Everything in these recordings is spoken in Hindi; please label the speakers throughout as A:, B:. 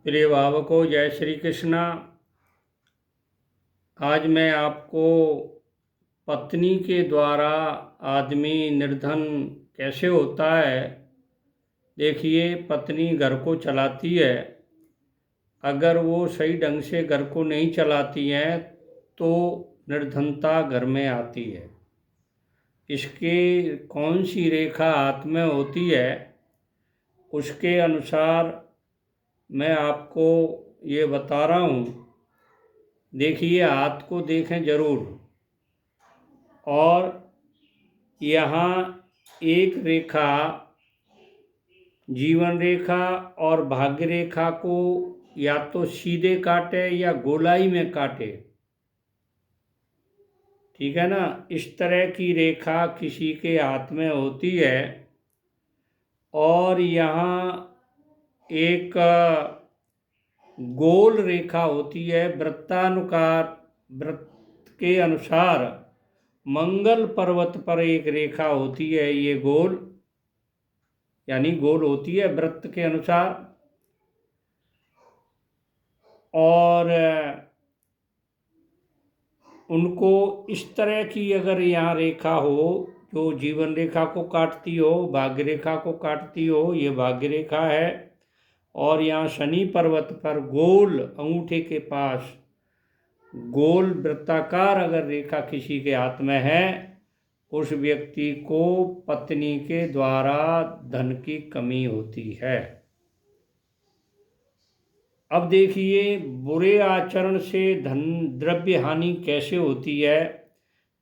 A: प्रिय भावकों, जय श्री कृष्णा। आज मैं आपको पत्नी के द्वारा आदमी निर्धन कैसे होता है। देखिए, पत्नी घर को चलाती है। अगर वो सही ढंग से घर को नहीं चलाती हैं तो निर्धनता घर में आती है। इसके कौन सी रेखा हाथ में होती है, उसके अनुसार मैं आपको ये बता रहा हूँ। देखिए, हाथ को देखें ज़रूर। और यहाँ एक रेखा जीवन रेखा और भाग्य रेखा को या तो सीधे काटे या गोलाई में काटे, ठीक है ना। इस तरह की रेखा किसी के हाथ में होती है। और यहाँ एक गोल रेखा होती है, वृत्तानुकार वृत्त के अनुसार मंगल पर्वत पर एक रेखा होती है। ये गोल यानी गोल होती है वृत्त के अनुसार। और उनको इस तरह की अगर यहाँ रेखा हो जो जीवन रेखा को काटती हो, भाग्य रेखा को काटती हो, ये भाग्य रेखा है। और यहाँ शनि पर्वत पर गोल अंगूठे के पास गोल वृत्ताकार अगर रेखा किसी के हाथ में है, उस व्यक्ति को पत्नी के द्वारा धन की कमी होती है। अब देखिए, बुरे आचरण से धन द्रव्य हानि कैसे होती है।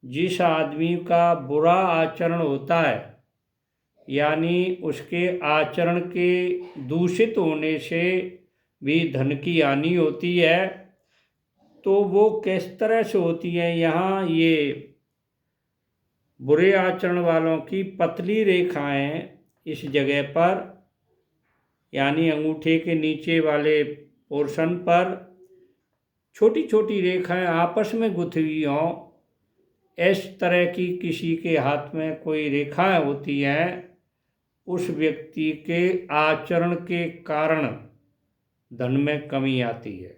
A: जिस आदमी का बुरा आचरण होता है, यानी उसके आचरण के दूषित होने से भी धन की हानि होती है। तो वो किस तरह से होती है, यहाँ ये बुरे आचरण वालों की पतली रेखाएं इस जगह पर, यानी अंगूठे के नीचे वाले पोर्शन पर छोटी छोटी रेखाएं आपस में गुथी हुई हों, इस तरह की किसी के हाथ में कोई रेखाएं होती हैं, उस व्यक्ति के आचरण के कारण धन में कमी आती है,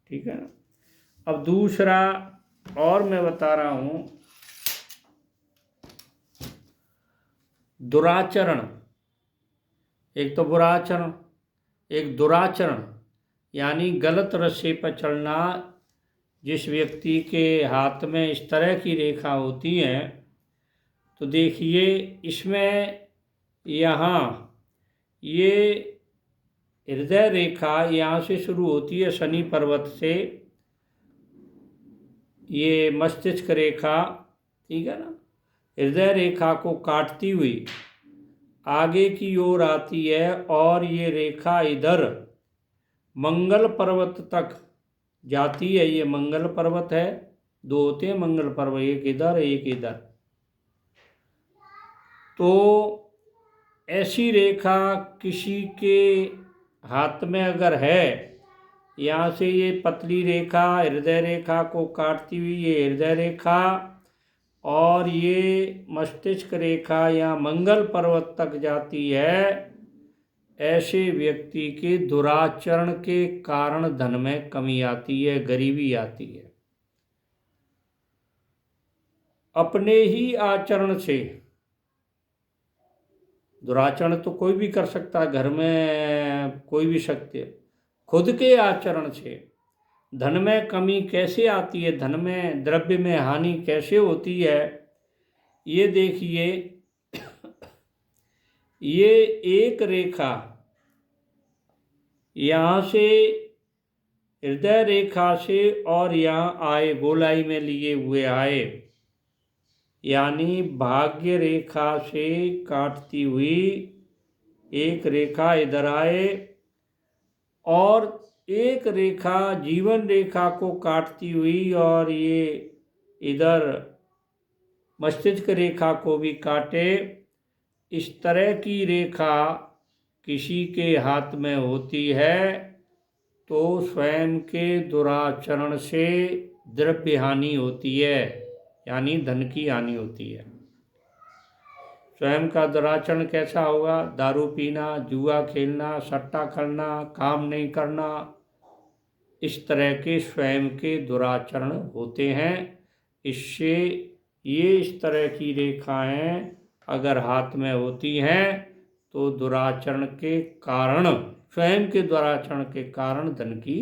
A: ठीक है ना। अब दूसरा और मैं बता रहा हूँ, दुराचरण। एक तो बुरा आचरण, एक दुराचरण यानी गलत रास्ते पर चलना। जिस व्यक्ति के हाथ में इस तरह की रेखा होती हैं, तो देखिए इसमें यहाँ ये हृदय रेखा यहाँ से शुरू होती है, शनि पर्वत से ये मस्तिष्क रेखा, ठीक है ना, हृदय रेखा को काटती हुई आगे की ओर आती है। और ये रेखा इधर मंगल पर्वत तक जाती है। ये मंगल पर्वत है, दो होते हैं मंगल पर्वत, एक इधर एक इधर। तो ऐसी रेखा किसी के हाथ में अगर है, यहाँ से ये पतली रेखा हृदय रेखा को काटती हुई ये हृदय रेखा और ये मस्तिष्क रेखा यहाँ मंगल पर्वत तक जाती है, ऐसे व्यक्ति के दुराचरण के कारण धन में कमी आती है, गरीबी आती है। अपने ही आचरण से, दुराचरण तो कोई भी कर सकता है, घर में कोई भी शक्ति, खुद के आचरण से धन में कमी कैसे आती है, धन में द्रव्य में हानि कैसे होती है। ये देखिए, ये एक रेखा यहाँ से हृदय रेखा से और यहाँ आए, गोलाई में लिए हुए आए, यानी भाग्य रेखा से काटती हुई एक रेखा इधर आए और एक रेखा जीवन रेखा को काटती हुई और ये इधर मस्तिष्क रेखा को भी काटे। इस तरह की रेखा किसी के हाथ में होती है तो स्वयं के दुराचरण से द्रव्य हानि होती है, यानी धन की हानि होती है। स्वयं का दुराचरण कैसा होगा? दारू पीना, जुआ खेलना, सट्टा करना, काम नहीं करना, इस तरह के स्वयं के दुराचरण होते हैं। इससे ये इस तरह की रेखाएं अगर हाथ में होती हैं तो दुराचरण के कारण, स्वयं के दुराचरण के कारण धन की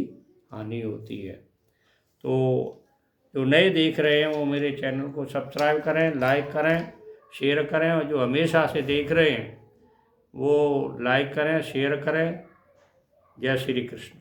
A: हानि होती है। तो जो नए देख रहे हैं वो मेरे चैनल को सब्सक्राइब करें, लाइक करें, शेयर करें, और जो हमेशा से देख रहे हैं वो लाइक करें, शेयर करें। जय श्री कृष्ण।